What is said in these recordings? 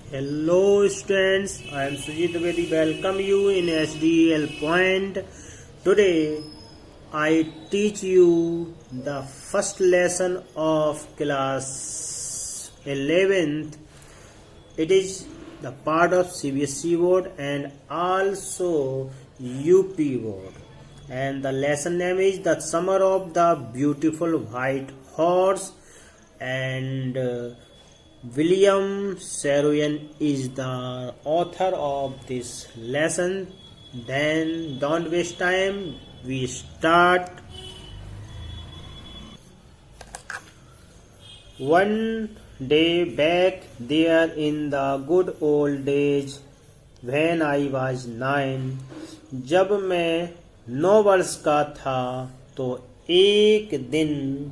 Hello students, I am Sujit Vedi. Welcome you in SDL Point. Today I teach you the first lesson of class 11th. It is the part of CBSE board and also UP board. And the lesson name is The Summer of the Beautiful White Horse, and William Saroyan is the author of this lesson. Then don't waste time, we start. One day back there in the good old days when I was 9, जब मैं 9 वर्ष का था तो एक दिन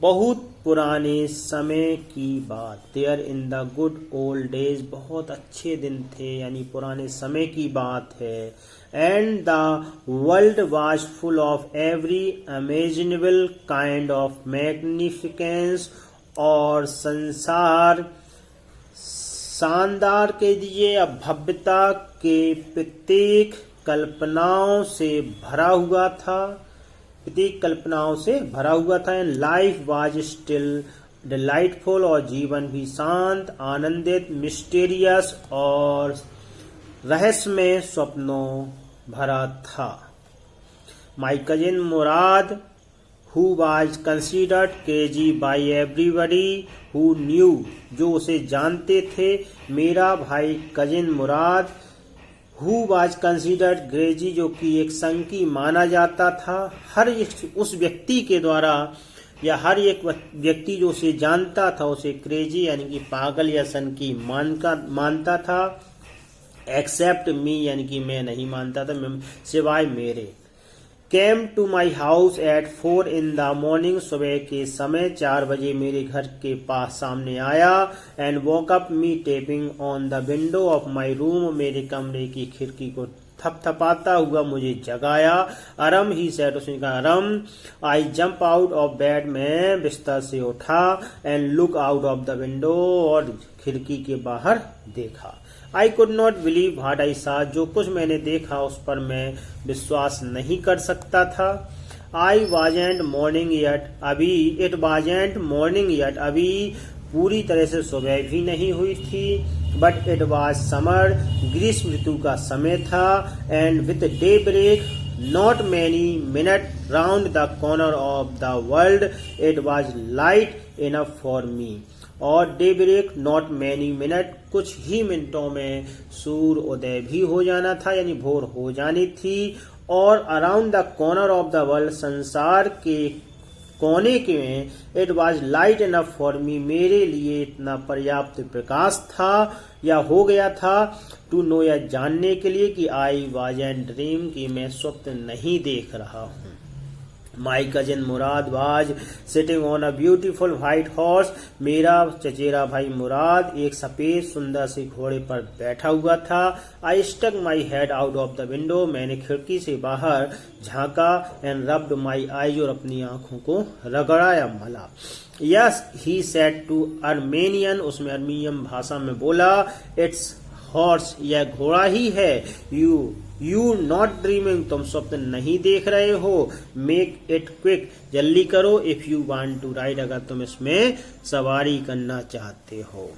बहुत पुराने समय की बात, there in the good old days, बहुत अच्छे दिन थे यानी पुराने समय की बात है। And the world was full of every imaginable kind of magnificence, और संसार शानदार के लिए भव्यता के प्रत्येक कल्पनाओं से भरा हुआ था, प्रत्येक कल्पनाओं से भरा हुआ था। And life was still delightful, और जीवन भी शांत, आनंदित, मिस्टीरियस और रहस्यमय स्वप्नों भरा था। My cousin Murad, who was considered crazy by everybody who knew, जो उसे जानते थे, मेरा भाई cousin Murad, who was considered crazy, जो कि एक संकी माना जाता था हर एक उस व्यक्ति के द्वारा, या हर एक व्यक्ति जो उसे जानता था उसे क्रेजी यानी कि पागल या संकी मानता था। एक्सेप्ट मी यानी कि मैं नहीं मानता था, सिवाय मेरे। Came to my house at 4 in the morning, सुबह के समय 4 बजे मेरे घर के पास सामने आया। And woke up me tapping on the window of my room, मेरे कमरे की खिड़की को थपथपाता हुआ मुझे जगाया। अरम ही सेड, उसने कहा Aram. I jump out of bed, मैं बिस्तर से उठा। And look out of the window, और खिड़की के बाहर देखा। I could not believe what I saw, जो कुछ मैंने देखा उस पर मैं विश्वास नहीं कर सकता था। आई वाजेंट मॉर्निंग येट, अभी इट वाजेंट मॉर्निंग येट, अभी पूरी तरह से सुबह भी नहीं हुई थी। बट इट वाज समर, ग्रीष्म ऋतु का समय था। And with daybreak not many minute round the corner of the world, it was light enough for me. और daybreak not many minute, कुछ ही मिनटों में सूर्य उदय भी हो जाना था यानी भोर हो जानी थी। और around the corner of the world, संसार के कोने के में, it was light enough for मी, मेरे लिए इतना पर्याप्त प्रकाश था या हो गया था। टू नो, या जानने के लिए कि आई वाज एन ड्रीम, कि मैं स्वप्न नहीं देख रहा हूँ। माई cousin Murad was sitting on a beautiful white horse, मेरा चचेरा भाई मुराद एक सफेद सुंदर से घोड़े पर बैठा हुआ था। I stuck my head out of the window, मैंने खिड़की से बाहर झांका। एंड रब्ड माई आईज, और अपनी आंखों को रगड़ा या मला। Yes he said to Armenian, उसमें अर्मीनियन भाषा में बोला। इट्स हॉर्स, यह घोड़ा ही है। यू नॉट ड्रीमिंग, तुम स्वप्न नहीं देख रहे हो। मेक इट क्विक, जल्दी करो। If you want to ride, अगर तुम इसमें सवारी करना चाहते हो।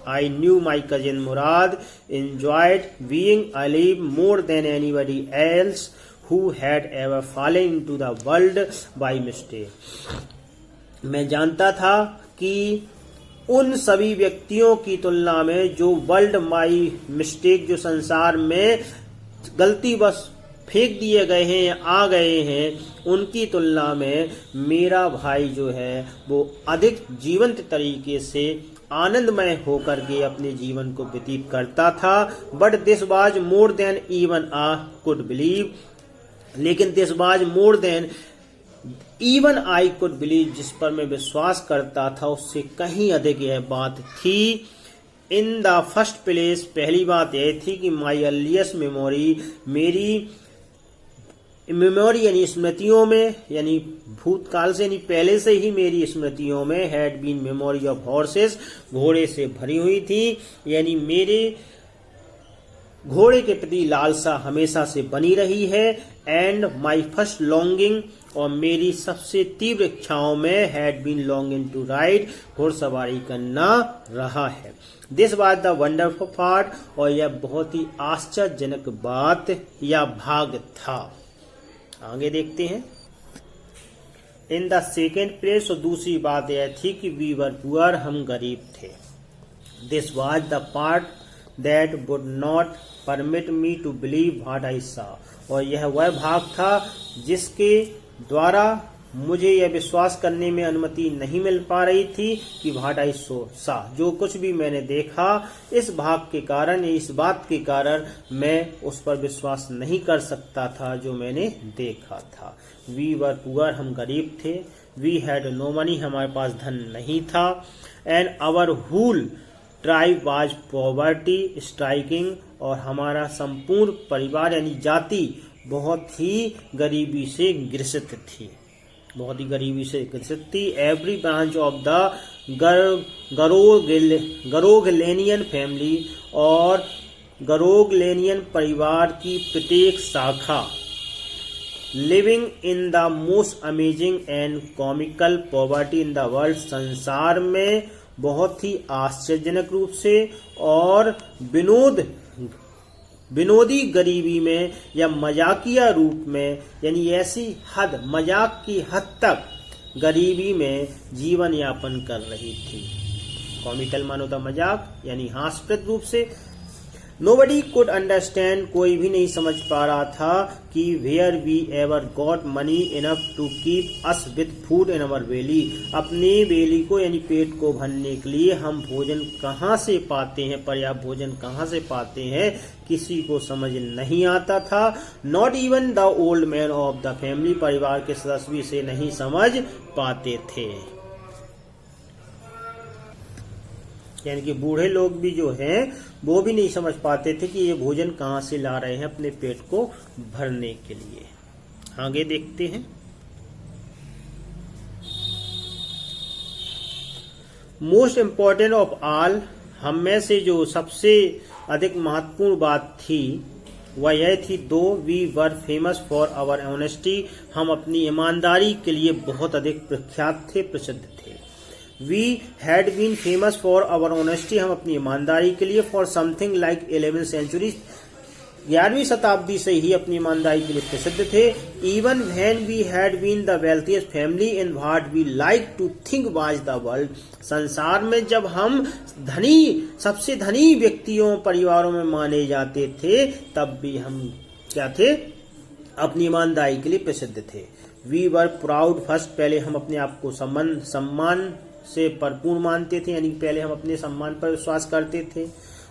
I knew my cousin Murad enjoyed being alive more than anybody else who had ever fallen into the world by mistake, मैं जानता था कि उन सभी व्यक्तियों की तुलना में जो वर्ल्ड माई मिस्टेक, जो संसार में गलती बस फेंक दिए गए हैं या आ गए हैं, उनकी तुलना में मेरा भाई जो है वो अधिक जीवंत तरीके से आनंदमय होकर के अपने जीवन को व्यतीत करता था। But this was more than even I could believe, लेकिन this was more than even I could believe, जिस पर मैं विश्वास करता था उससे कहीं अधिक यह बात थी। इन द फर्स्ट प्लेस, पहली बात यह थी कि माई अर्लिएस्ट मेमोरी, मेरी मेमोरी यानी स्मृतियों में, यानी भूतकाल से यानी पहले से ही मेरी स्मृतियों में had been memory of horses, घोड़े से भरी हुई थी, यानी मेरे घोड़े के प्रति लालसा हमेशा से बनी रही है। एंड माई फर्स्ट लॉन्गिंग, और मेरी सबसे तीव्र इच्छाओं में had been longing to ride, घुड़सवारी करना रहा है। This was the wonderful part, और यह बहुत ही आश्चर्यजनक बात या भाग था। आगे देखते हैं। इन द सेकेंड प्लेस, और दूसरी बात यह थी कि वी वर पुअर, हम गरीब थे। This was the part that would not permit me to believe what I saw, और यह वह भाग था जिसके द्वारा मुझे यह विश्वास करने में अनुमति नहीं मिल पा रही थी कि व्हाट आई सॉ, जो कुछ भी मैंने देखा, इस भाग के कारण, इस बात के कारण मैं उस पर विश्वास नहीं कर सकता था जो मैंने देखा था। वी वर पुअर, हम गरीब थे। वी हैड नो मनी, हमारे पास धन नहीं था। And our whole tribe was poverty striking, और हमारा संपूर्ण परिवार यानी जाति बहुत ही गरीबी से ग्रसित थी, बहुत ही गरीबी से ग्रसित थी। Every branch of the Garoghlanian family, और गरोगलेनियन परिवार की प्रत्येक शाखा, living in the most amazing and comical poverty in the world, संसार में बहुत ही आश्चर्यजनक रूप से और विनोदी गरीबी में या मजाकिया रूप में, यानी ऐसी हद, मजाक की हद तक गरीबी में जीवन यापन कर रही थी। कॉमिकल मानो था मजाक, यानी हास्यप्रद रूप से। नोबडी कुड अंडरस्टैंड, कोई भी नहीं समझ पा रहा था कि where we ever got money enough to keep us with food in our belly, अपने बेली को यानी पेट को भरने के लिए हम भोजन कहाँ से पाते हैं, पर्याप्त भोजन कहाँ से पाते हैं, किसी को समझ नहीं आता था। Not even the old man of the family, परिवार के सदस्य भी इसे नहीं समझ पाते थे, यानी कि बूढ़े लोग भी जो हैं वो भी नहीं समझ पाते थे कि ये भोजन कहाँ से ला रहे हैं अपने पेट को भरने के लिए। आगे देखते हैं। मोस्ट इम्पोर्टेंट ऑफ ऑल, हम में से जो सबसे अधिक महत्वपूर्ण बात थी वह यह थी, though we were famous for our honesty, हम अपनी ईमानदारी के लिए बहुत अधिक प्रख्यात थे, प्रसिद्ध थे। We had been famous for our honesty, हम अपनी ईमानदारी के लिए, फॉर समथिंग लाइक 11वीं सेंचुरी, 11वीं शताब्दी से ही अपनी ईमानदारी के लिए प्रसिद्ध थे। Even when we had been the wealthiest family in what we like to think was the world, संसार में जब हम सबसे धनी व्यक्तियों परिवारों में माने जाते थे, तब भी हम क्या थे, अपनी ईमानदारी के लिए प्रसिद्ध थे। वी वर प्राउड फर्स्ट, पहले हम अपने आप को सम्मान से भरपूर मानते थे, यानी पहले हम अपने सम्मान पर विश्वास करते थे,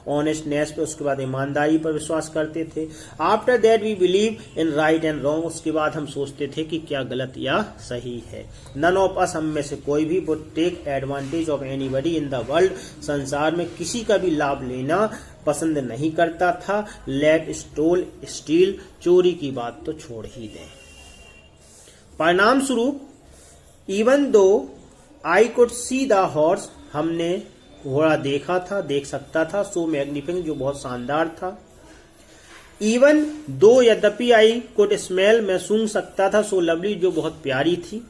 ऑनेस्टनेस पे, उसके बाद ईमानदारी पर विश्वास करते थे। After that we believe in right and wrong, उसके बाद हम सोचते थे कि क्या गलत या सही है। नन ऑफ अस, हम में से कोई भी, would take advantage of anybody in the world, संसार में किसी का भी लाभ लेना पसंद नहीं करता था। लेट स्टील, चोरी की बात तो छोड़ ही दें। परिणाम स्वरूप, even though I could see the horse, हमने घोड़ा देखा था, देख सकता था, सो मैग्निफिकेंट, जो बहुत शानदार था। इवन दो, यद्यपि आई कुड स्मेल, मैं सूंघ सकता था, सो लवली, जो बहुत प्यारी थी।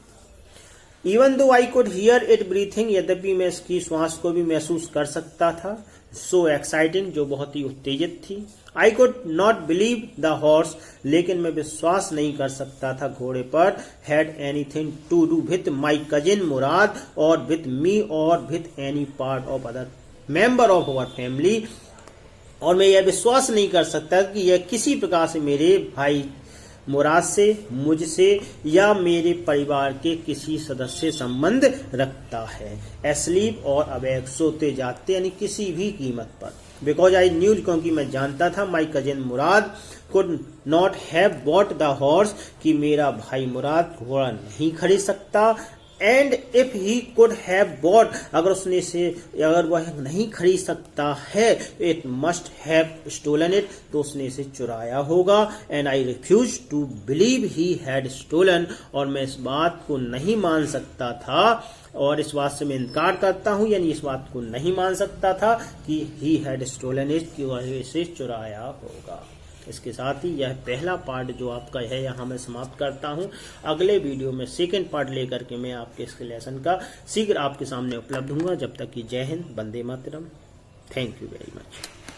Even though I could hear it breathing, यद्यपि मैं इसकी श्वास को भी महसूस कर सकता था, सो एक्साइटिंग, जो बहुत ही उत्तेजित थी। I could not believe the horse, लेकिन मैं विश्वास नहीं कर सकता था घोड़े पर, had anything to do with my cousin Mourad और विथ मी और with any part of other member of our family, और मैं यह विश्वास नहीं कर सकता कि यह किसी प्रकार से मेरे भाई मुराद से, मुझसे या मेरे परिवार के किसी सदस्य से संबंध रखता है। एस्लीप, और अवैध, सोते जाते, यानी किसी भी कीमत पर। बिकॉज आई न्यू, क्योंकि मैं जानता था, my cousin Murad could not have bought the horse, कि मेरा भाई मुराद घोड़ा नहीं खरीद सकता। And if he could have bought, अगर वह नहीं खरीद सकता है, it must have stolen it, तो उसने इसे चुराया होगा। And I refuse to believe he had stolen, और मैं इस बात को नहीं मान सकता था, और इस बात से मैं इनकार करता हूं, यानी इस बात को नहीं मान सकता था कि ही हैड स्टोलन इट, कि वह इसे चुराया होगा। इसके साथ ही यह पहला पार्ट जो आपका है यहाँ मैं समाप्त करता हूँ। अगले वीडियो में सेकंड पार्ट लेकर के मैं आपके इस लेसन का शीघ्र आपके सामने उपलब्ध हूँगा। जब तक कि जय Hind, Vande Mataram, thank you very much.